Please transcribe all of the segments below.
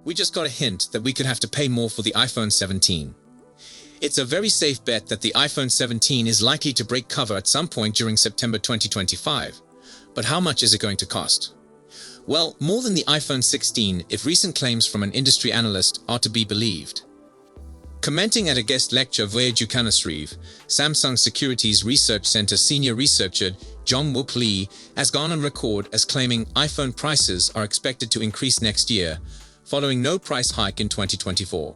We just got a hint that we could have to pay more for the iPhone 17. It's a very safe bet that the iPhone 17 is likely to break cover at some point during September 2025. But how much is it going to cost? Well, more than the iPhone 16 if recent claims from an industry analyst are to be believed. Commenting at a guest lecture via Dukanasriv, Samsung Securities Research Center senior researcher John Wook Lee has gone on record as claiming iPhone prices are expected to increase next year, following no price hike in 2024.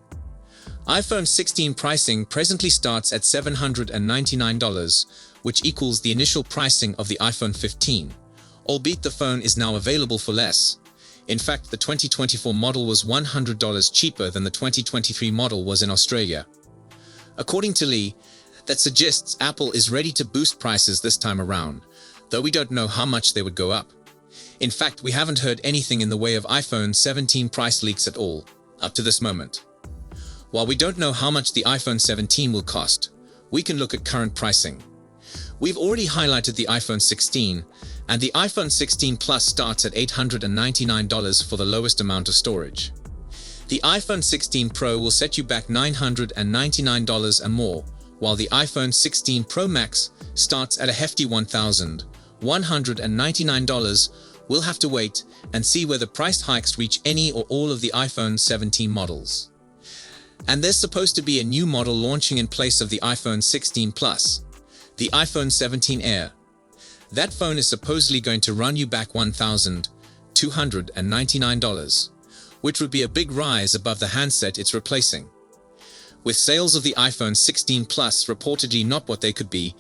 iPhone 16 pricing presently starts at $799, which equals the initial pricing of the iPhone 15, albeit the phone is now available for less. In fact, the 2024 model was $100 cheaper than the 2023 model was in Australia. According to Lee, that suggests Apple is ready to boost prices this time around, though we don't know how much they would go up. In fact, we haven't heard anything in the way of iPhone 17 price leaks at all, up to this moment. While we don't know how much the iPhone 17 will cost, we can look at current pricing. We've already highlighted the iPhone 16, and the iPhone 16 Plus starts at $899 for the lowest amount of storage. The iPhone 16 Pro will set you back $999 and more, while the iPhone 16 Pro Max starts at a hefty $1,199. We'll have to wait and see whether price hikes reach any or all of the iPhone 17 models. And there's supposed to be a new model launching in place of the iPhone 16 Plus, the iPhone 17 Air. That phone is supposedly going to run you back $1,299, which would be a big rise above the handset it's replacing. With sales of the iPhone 16 Plus reportedly not what they could be,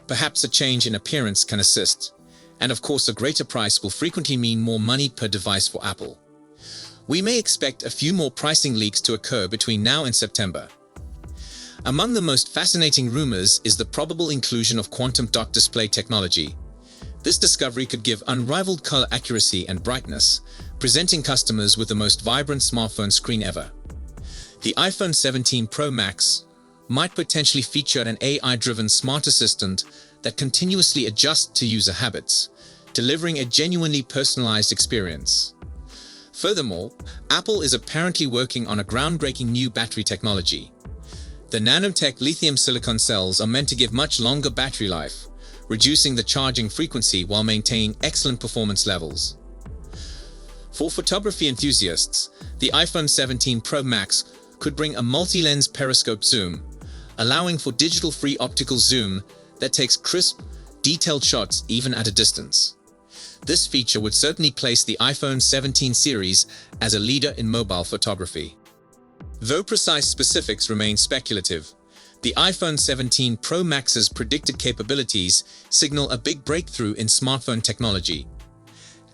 perhaps a change in appearance can assist, and of course a greater price will frequently mean more money per device for Apple. We may expect a few more pricing leaks to occur between now and September. Among the most fascinating rumors is the probable inclusion of quantum dot display technology. This discovery could give unrivaled color accuracy and brightness, presenting customers with the most vibrant smartphone screen ever. The iPhone 17 Pro Max might potentially feature an AI-driven smart assistant that continuously adjusts to user habits, delivering a genuinely personalized experience. Furthermore, Apple is apparently working on a groundbreaking new battery technology. The nanotech lithium silicon cells are meant to give much longer battery life, reducing the charging frequency while maintaining excellent performance levels. For photography enthusiasts, the iPhone 17 Pro Max could bring a multi-lens periscope zoom, allowing for digital-free optical zoom that takes crisp, detailed shots even at a distance. This feature would certainly place the iPhone 17 series as a leader in mobile photography. Though precise specifics remain speculative, the iPhone 17 Pro Max's predicted capabilities signal a big breakthrough in smartphone technology.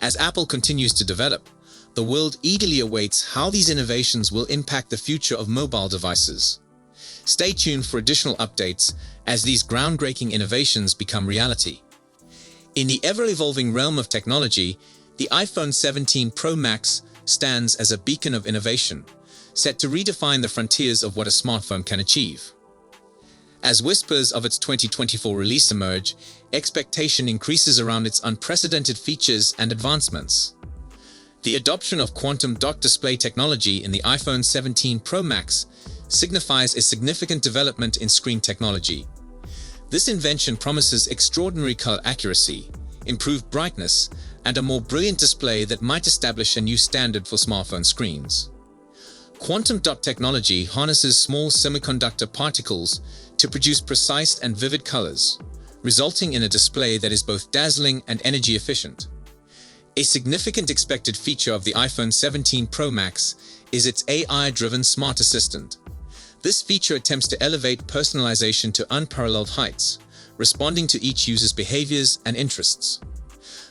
As Apple continues to develop, the world eagerly awaits how these innovations will impact the future of mobile devices. Stay tuned for additional updates as these groundbreaking innovations become reality. In the ever-evolving realm of technology, the iPhone 17 Pro Max stands as a beacon of innovation, set to redefine the frontiers of what a smartphone can achieve. As whispers of its 2024 release emerge, expectation increases around its unprecedented features and advancements. The adoption of quantum dot display technology in the iPhone 17 Pro Max signifies a significant development in screen technology. This invention promises extraordinary color accuracy, improved brightness, and a more brilliant display that might establish a new standard for smartphone screens. Quantum dot technology harnesses small semiconductor particles to produce precise and vivid colors, resulting in a display that is both dazzling and energy efficient. A significant expected feature of the iPhone 17 Pro Max is its AI-driven smart assistant. This feature attempts to elevate personalization to unparalleled heights, responding to each user's behaviors and interests.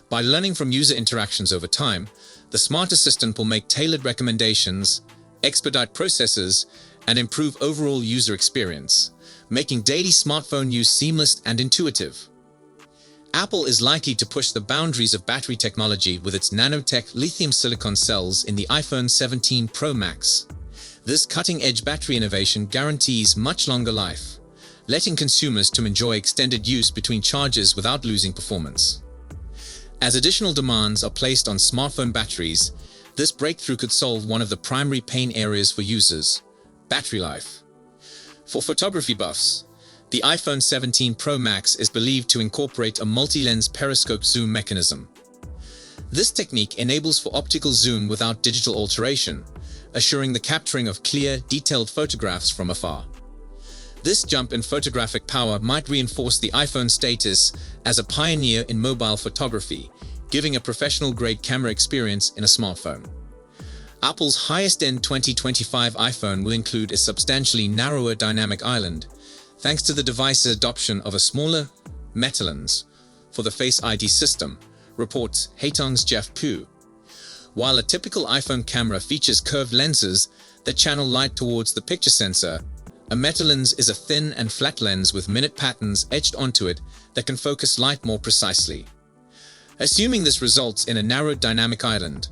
By learning from user interactions over time, the smart assistant will make tailored recommendations, expedite processes, and improve overall user experience, making daily smartphone use seamless and intuitive. Apple is likely to push the boundaries of battery technology with its nanotech lithium silicon cells in the iPhone 17 Pro Max. This cutting-edge battery innovation guarantees much longer life, letting consumers to enjoy extended use between charges without losing performance. As additional demands are placed on smartphone batteries, This breakthrough could solve one of the primary pain areas for users: battery life. For photography buffs, the iPhone 17 Pro Max is believed to incorporate a multi-lens periscope zoom mechanism. This technique enables for optical zoom without digital alteration, assuring the capturing of clear, detailed photographs from afar. This jump in photographic power might reinforce the iPhone's status as a pioneer in mobile photography, giving a professional-grade camera experience in a smartphone. Apple's highest-end 2025 iPhone will include a substantially narrower dynamic island, thanks to the device's adoption of a smaller meta lens for the Face ID system, reports Haitong's Jeff Pu. While a typical iPhone camera features curved lenses that channel light towards the picture sensor, a meta lens is a thin and flat lens with minute patterns etched onto it that can focus light more precisely. Assuming this results in a narrowed dynamic island,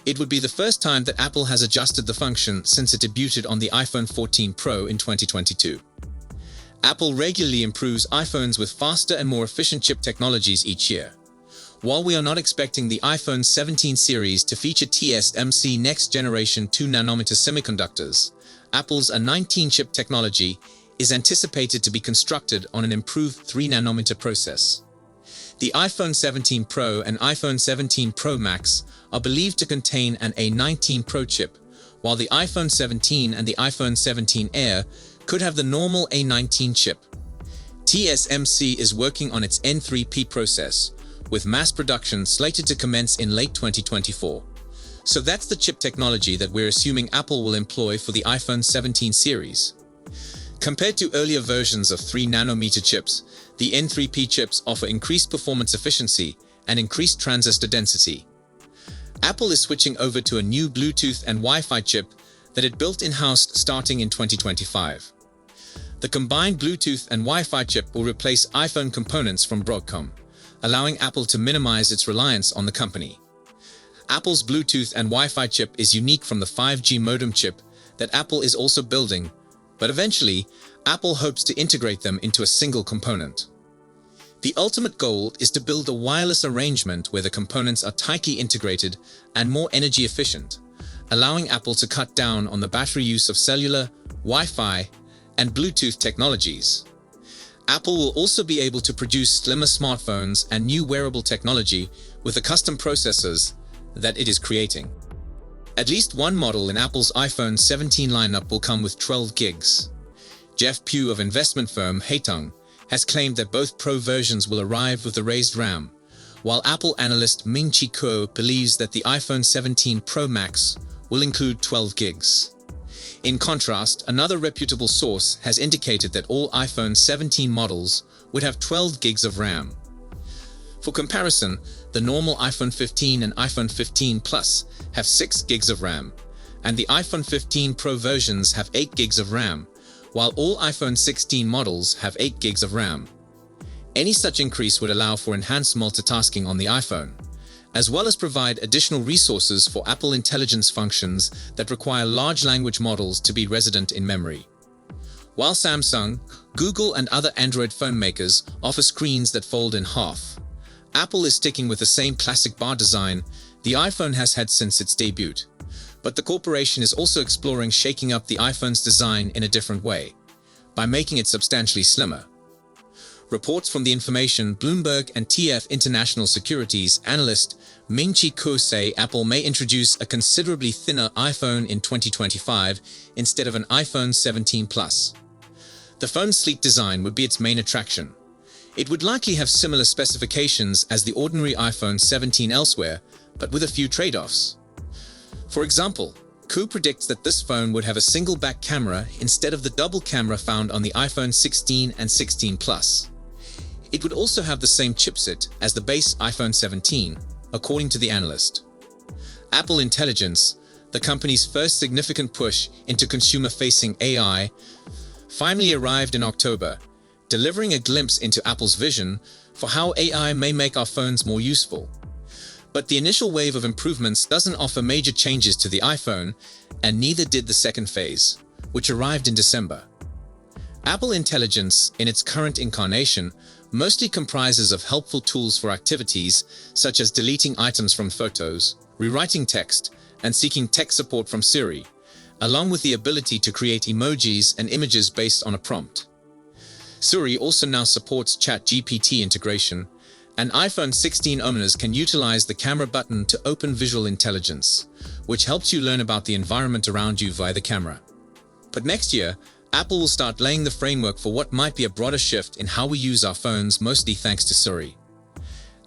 it would be the first time that Apple has adjusted the function since it debuted on the iPhone 14 Pro in 2022. Apple regularly improves iPhones with faster and more efficient chip technologies each year. While we are not expecting the iPhone 17 series to feature TSMC next-generation 2nm semiconductors, Apple's A19 chip technology is anticipated to be constructed on an improved 3nm process. The iPhone 17 Pro and iPhone 17 Pro Max are believed to contain an A19 Pro chip, while the iPhone 17 and the iPhone 17 Air could have the normal A19 chip. TSMC is working on its N3P process, with mass production slated to commence in late 2024. So that's the chip technology that we're assuming Apple will employ for the iPhone 17 series. Compared to earlier versions of 3nm chips, the N3P chips offer increased performance efficiency and increased transistor density. Apple is switching over to a new Bluetooth and Wi-Fi chip that it built in-house starting in 2025. The combined Bluetooth and Wi-Fi chip will replace iPhone components from Broadcom, allowing Apple to minimize its reliance on the company. Apple's Bluetooth and Wi-Fi chip is unique from the 5G modem chip that Apple is also building, but eventually, Apple hopes to integrate them into a single component. The ultimate goal is to build a wireless arrangement where the components are tightly integrated and more energy efficient, allowing Apple to cut down on the battery use of cellular, Wi-Fi, and Bluetooth technologies. Apple will also be able to produce slimmer smartphones and new wearable technology with the custom processors that it is creating. At least one model in Apple's iPhone 17 lineup will come with 12 gigs. Jeff Pu of investment firm Haitong has claimed that both Pro versions will arrive with the raised RAM, while Apple analyst Ming-Chi Kuo believes that the iPhone 17 Pro Max will include 12 gigs. In contrast, another reputable source has indicated that all iPhone 17 models would have 12 gigs of RAM. For comparison, the normal iPhone 15 and iPhone 15 Plus have 6 gigs of RAM, and the iPhone 15 Pro versions have 8 gigs of RAM, while all iPhone 16 models have 8 gigs of RAM. Any such increase would allow for enhanced multitasking on the iPhone, as well as provide additional resources for Apple Intelligence functions that require large language models to be resident in memory. While Samsung, Google, and other Android phone makers offer screens that fold in half, Apple is sticking with the same classic bar design the iPhone has had since its debut. But the corporation is also exploring shaking up the iPhone's design in a different way, by making it substantially slimmer. Reports from The Information, Bloomberg, and TF International Securities analyst Ming-Chi Kuo say Apple may introduce a considerably thinner iPhone in 2025 instead of an iPhone 17 Plus. The phone's sleek design would be its main attraction. It would likely have similar specifications as the ordinary iPhone 17 elsewhere, but with a few trade-offs. For example, Kuo predicts that this phone would have a single back camera instead of the double camera found on the iPhone 16 and 16 Plus. It would also have the same chipset as the base iPhone 17, according to the analyst. Apple Intelligence, the company's first significant push into consumer-facing AI, finally arrived in October, delivering a glimpse into Apple's vision for how AI may make our phones more useful. But the initial wave of improvements doesn't offer major changes to the iPhone, and neither did the second phase, which arrived in December. Apple Intelligence, in its current incarnation, mostly comprises of helpful tools for activities such as deleting items from photos, rewriting text, and seeking tech support from Siri, along with the ability to create emojis and images based on a prompt. Siri also now supports ChatGPT integration, and iPhone 16 owners can utilize the camera button to open visual intelligence, which helps you learn about the environment around you via the camera. But next year, Apple will start laying the framework for what might be a broader shift in how we use our phones, mostly thanks to Siri.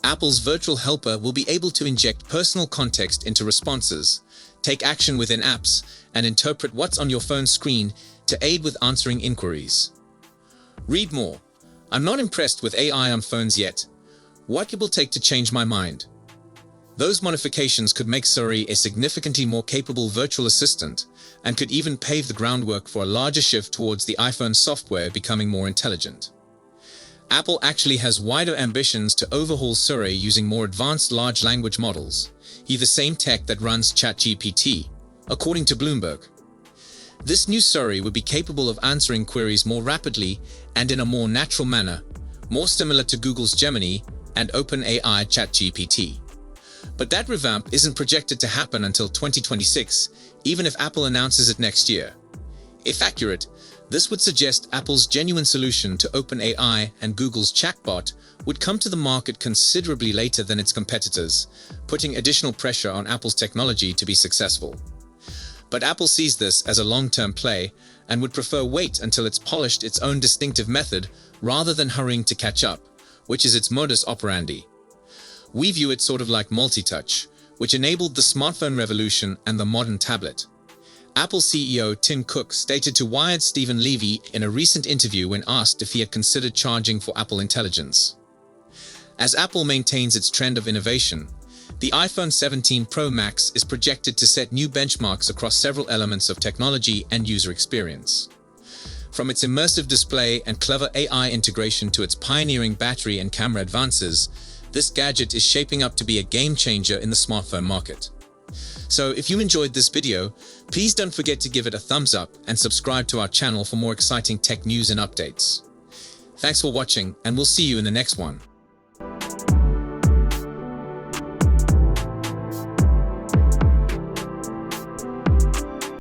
Apple's virtual helper will be able to inject personal context into responses, take action within apps, and interpret what's on your phone screen to aid with answering inquiries. Read more. I'm not impressed with AI on phones yet. What it will take to change my mind? Those modifications could make Siri a significantly more capable virtual assistant and could even pave the groundwork for a larger shift towards the iPhone software becoming more intelligent. Apple actually has wider ambitions to overhaul Siri using more advanced large language models, the same tech that runs ChatGPT, according to Bloomberg. This new Siri would be capable of answering queries more rapidly and in a more natural manner, more similar to Google's Gemini and OpenAI ChatGPT. But that revamp isn't projected to happen until 2026, even if Apple announces it next year. If accurate, this would suggest Apple's genuine solution to OpenAI and Google's chatbot would come to the market considerably later than its competitors, putting additional pressure on Apple's technology to be successful. But Apple sees this as a long-term play and would prefer wait until it's polished its own distinctive method rather than hurrying to catch up, which is its modus operandi. We view it sort of like multi-touch, which enabled the smartphone revolution and the modern tablet. Apple CEO Tim Cook stated to Wired's Stephen Levy in a recent interview when asked if he had considered charging for Apple Intelligence. As Apple maintains its trend of innovation, the iPhone 17 Pro Max is projected to set new benchmarks across several elements of technology and user experience. From its immersive display and clever AI integration to its pioneering battery and camera advances, this gadget is shaping up to be a game changer in the smartphone market. So if you enjoyed this video, please don't forget to give it a thumbs up and subscribe to our channel for more exciting tech news and updates. Thanks for watching, and we'll see you in the next one.